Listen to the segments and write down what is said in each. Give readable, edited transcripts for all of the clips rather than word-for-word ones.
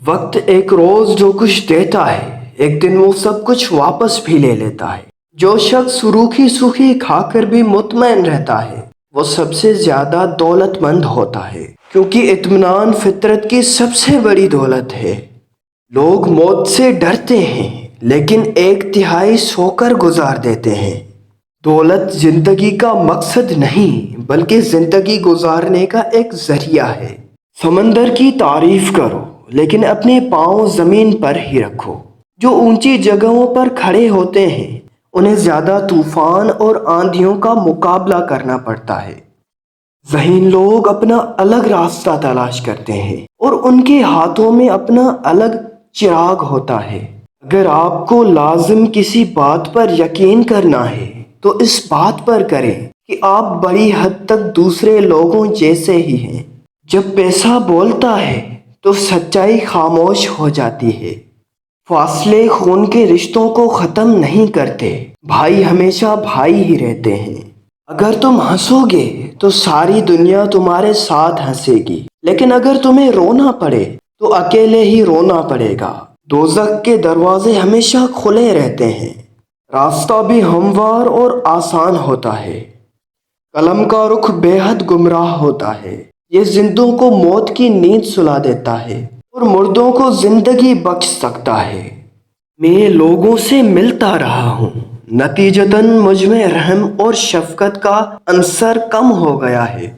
وقت ایک روز جو کچھ دیتا ہے ایک دن وہ سب کچھ واپس بھی لے لیتا ہے۔ جو شخص روکھی سوکھی کھا کر بھی مطمئن رہتا ہے وہ سب سے زیادہ دولت مند ہوتا ہے، کیونکہ اطمینان فطرت کی سب سے بڑی دولت ہے۔ لوگ موت سے ڈرتے ہیں لیکن ایک تہائی سو کر گزار دیتے ہیں۔ دولت زندگی کا مقصد نہیں بلکہ زندگی گزارنے کا ایک ذریعہ ہے۔ سمندر کی تعریف کرو لیکن اپنے پاؤں زمین پر ہی رکھو۔ جو اونچی جگہوں پر کھڑے ہوتے ہیں انہیں زیادہ طوفان اور آندھیوں کا مقابلہ کرنا پڑتا ہے۔ ذہین لوگ اپنا الگ راستہ تلاش کرتے ہیں اور ان کے ہاتھوں میں اپنا الگ چراغ ہوتا ہے۔ اگر آپ کو لازم کسی بات پر یقین کرنا ہے تو اس بات پر کریں کہ آپ بڑی حد تک دوسرے لوگوں جیسے ہی ہیں۔ جب پیسہ بولتا ہے تو سچائی خاموش ہو جاتی ہے۔ فاصلے خون کے رشتوں کو ختم نہیں کرتے، بھائی ہمیشہ بھائی ہی رہتے ہیں۔ اگر تم ہنسو گے تو ساری دنیا تمہارے ساتھ ہنسے گی، لیکن اگر تمہیں رونا پڑے تو اکیلے ہی رونا پڑے گا۔ دوزخ کے دروازے ہمیشہ کھلے رہتے ہیں، راستہ بھی ہموار اور آسان ہوتا ہے۔ قلم کا رخ بے حد گمراہ ہوتا ہے، یہ زندوں کو موت کی نیند سلا دیتا ہے اور مردوں کو زندگی بخش سکتا ہے۔ میں لوگوں سے ملتا رہا ہوں، نتیجتاً مجھ میں رحم اور شفقت کا عنصر کم ہو گیا ہے۔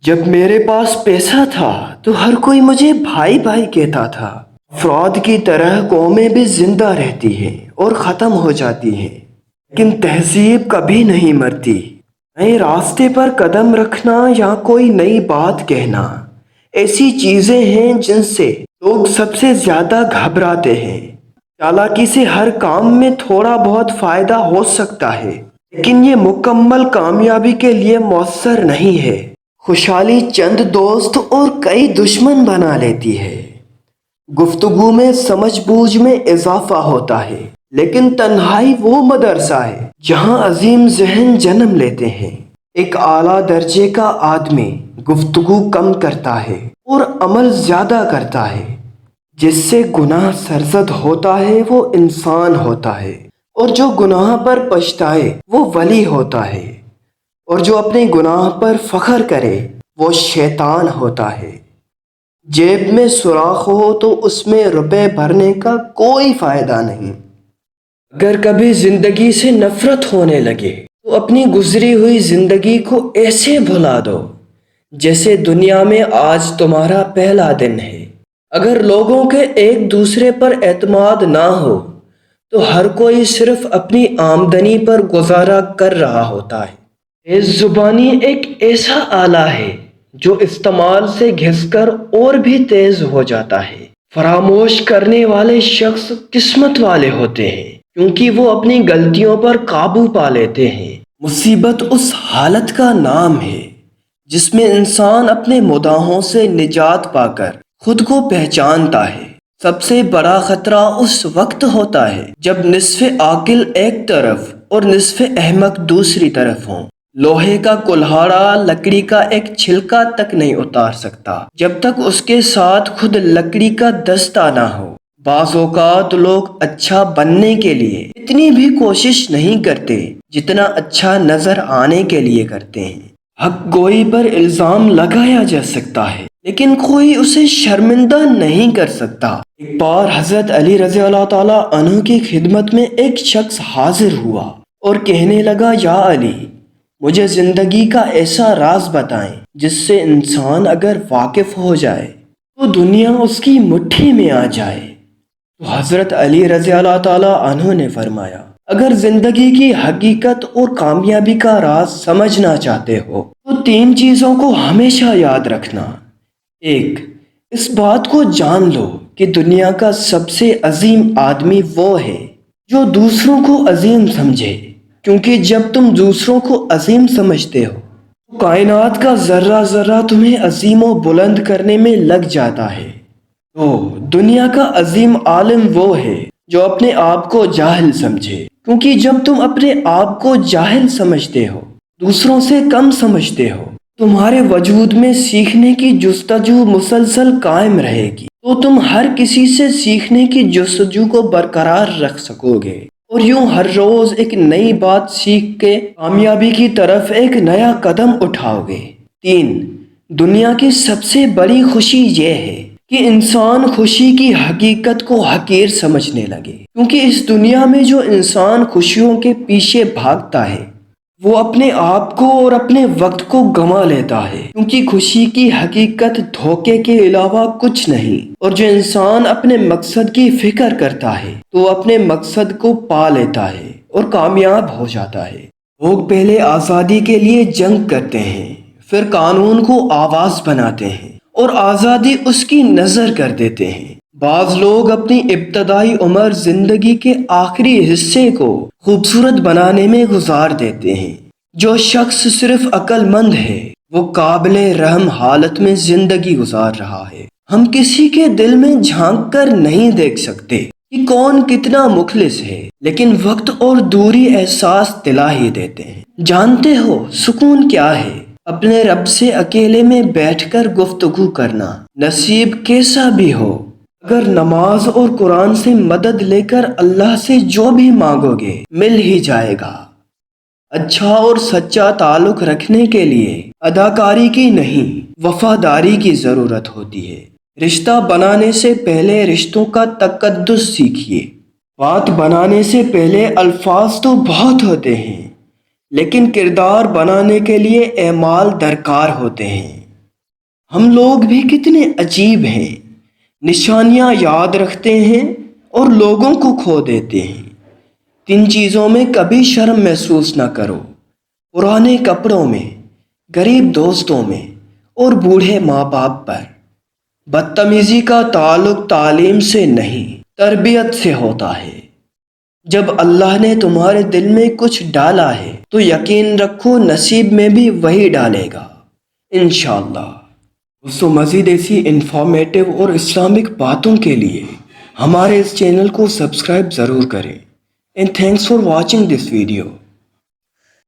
جب میرے پاس پیسہ تھا تو ہر کوئی مجھے بھائی بھائی کہتا تھا۔ افراد کی طرح قومیں بھی زندہ رہتی ہیں اور ختم ہو جاتی ہیں، لیکن تہذیب کبھی نہیں مرتی۔ نئے راستے پر قدم رکھنا یا کوئی نئی بات کہنا ایسی چیزیں ہیں جن سے لوگ سب سے زیادہ گھبراتے ہیں۔ چالاکی سے ہر کام میں تھوڑا بہت فائدہ ہو سکتا ہے، لیکن یہ مکمل کامیابی کے لیے مؤثر نہیں ہے۔ خوشحالی چند دوست اور کئی دشمن بنا لیتی ہے۔ گفتگو میں سمجھ بوجھ میں اضافہ ہوتا ہے، لیکن تنہائی وہ مدرسہ ہے جہاں عظیم ذہن جنم لیتے ہیں۔ ایک اعلیٰ درجے کا آدمی گفتگو کم کرتا ہے اور عمل زیادہ کرتا ہے۔ جس سے گناہ سرزد ہوتا ہے وہ انسان ہوتا ہے، اور جو گناہ پر پچھتائے وہ ولی ہوتا ہے، اور جو اپنے گناہ پر فخر کرے وہ شیطان ہوتا ہے۔ جیب میں سوراخ ہو تو اس میں روپے بھرنے کا کوئی فائدہ نہیں۔ اگر کبھی زندگی سے نفرت ہونے لگے تو اپنی گزری ہوئی زندگی کو ایسے بھلا دو جیسے دنیا میں آج تمہارا پہلا دن ہے۔ اگر لوگوں کے ایک دوسرے پر اعتماد نہ ہو تو ہر کوئی صرف اپنی آمدنی پر گزارا کر رہا ہوتا ہے۔ تیز زبانی ایک ایسا آلہ ہے جو استعمال سے گھس کر اور بھی تیز ہو جاتا ہے۔ فراموش کرنے والے شخص قسمت والے ہوتے ہیں کیونکہ وہ اپنی غلطیوں پر قابو پا لیتے ہیں۔ مصیبت اس حالت کا نام ہے جس میں انسان اپنے مداحوں سے نجات پا کر خود کو پہچانتا ہے۔ سب سے بڑا خطرہ اس وقت ہوتا ہے جب نصف عاقل ایک طرف اور نصف احمق دوسری طرف ہوں۔ لوہے کا کلہاڑا لکڑی کا ایک چھلکا تک نہیں اتار سکتا جب تک اس کے ساتھ خود لکڑی کا دستہ نہ ہو۔ بعض اوقات لوگ اچھا بننے کے لیے اتنی بھی کوشش نہیں کرتے جتنا اچھا نظر آنے کے لیے کرتے ہیں۔ حق گوئی پر الزام لگایا جا سکتا ہے لیکن کوئی اسے شرمندہ نہیں کر سکتا۔ ایک بار حضرت علی رضی اللہ تعالیٰ عنہ کی خدمت میں ایک شخص حاضر ہوا اور کہنے لگا، یا علی، مجھے زندگی کا ایسا راز بتائیں جس سے انسان اگر واقف ہو جائے تو دنیا اس کی مٹھی میں آ جائے۔ تو حضرت علی رضی اللہ تعالیٰ عنہ نے فرمایا، اگر زندگی کی حقیقت اور کامیابی کا راز سمجھنا چاہتے ہو تو تین چیزوں کو ہمیشہ یاد رکھنا۔ ایک، اس بات کو جان لو کہ دنیا کا سب سے عظیم آدمی وہ ہے جو دوسروں کو عظیم سمجھے، کیونکہ جب تم دوسروں کو عظیم سمجھتے ہو تو کائنات کا ذرہ ذرہ تمہیں عظیم و بلند کرنے میں لگ جاتا ہے۔ تو دنیا کا عظیم عالم وہ ہے جو اپنے آپ کو جاہل سمجھے، کیونکہ جب تم اپنے آپ کو جاہل سمجھتے ہو، دوسروں سے کم سمجھتے ہو، تمہارے وجود میں سیکھنے کی جستجو مسلسل قائم رہے گی، تو تم ہر کسی سے سیکھنے کی جستجو کو برقرار رکھ سکو گے اور یوں ہر روز ایک نئی بات سیکھ کے کامیابی کی طرف ایک نیا قدم اٹھاؤ گے۔ 3، دنیا کی سب سے بڑی خوشی یہ ہے کہ انسان خوشی کی حقیقت کو حقیر سمجھنے لگے، کیونکہ اس دنیا میں جو انسان خوشیوں کے پیچھے بھاگتا ہے وہ اپنے آپ کو اور اپنے وقت کو گنوا لیتا ہے، کیونکہ خوشی کی حقیقت دھوکے کے علاوہ کچھ نہیں، اور جو انسان اپنے مقصد کی فکر کرتا ہے تو وہ اپنے مقصد کو پا لیتا ہے اور کامیاب ہو جاتا ہے۔ لوگ پہلے آزادی کے لیے جنگ کرتے ہیں، پھر قانون کو آواز بناتے ہیں اور آزادی اس کی نظر کر دیتے ہیں۔ بعض لوگ اپنی ابتدائی عمر زندگی کے آخری حصے کو خوبصورت بنانے میں گزار دیتے ہیں۔ جو شخص صرف عقل مند ہے وہ قابل رحم حالت میں زندگی گزار رہا ہے۔ ہم کسی کے دل میں جھانک کر نہیں دیکھ سکتے کہ کون کتنا مخلص ہے، لیکن وقت اور دوری احساس دلا ہی دیتے ہیں۔ جانتے ہو سکون کیا ہے؟ اپنے رب سے اکیلے میں بیٹھ کر گفتگو کرنا، نصیب کیسا بھی ہو۔ اگر نماز اور قرآن سے مدد لے کر اللہ سے جو بھی مانگو گے مل ہی جائے گا۔ اچھا اور سچا تعلق رکھنے کے لیے اداکاری کی نہیں، وفاداری کی ضرورت ہوتی ہے۔ رشتہ بنانے سے پہلے رشتوں کا تقدس سیکھیے۔ بات بنانے سے پہلے الفاظ تو بہت ہوتے ہیں، لیکن کردار بنانے کے لیے اعمال درکار ہوتے ہیں۔ ہم لوگ بھی کتنے عجیب ہیں، نشانیاں یاد رکھتے ہیں اور لوگوں کو کھو دیتے ہیں۔ 3 چیزوں میں کبھی شرم محسوس نہ کرو: پرانے کپڑوں میں، غریب دوستوں میں اور بوڑھے ماں باپ پر۔ بدتمیزی کا تعلق تعلیم سے نہیں، تربیت سے ہوتا ہے۔ جب اللہ نے تمہارے دل میں کچھ ڈالا ہے تو یقین رکھو نصیب میں بھی وہی ڈالے گا انشاءاللہ۔ دوستو، مزید ایسی انفارمیٹو اور اسلامک باتوں کے لیے ہمارے اس چینل کو سبسکرائب ضرور کریں۔ And thanks for watching this video.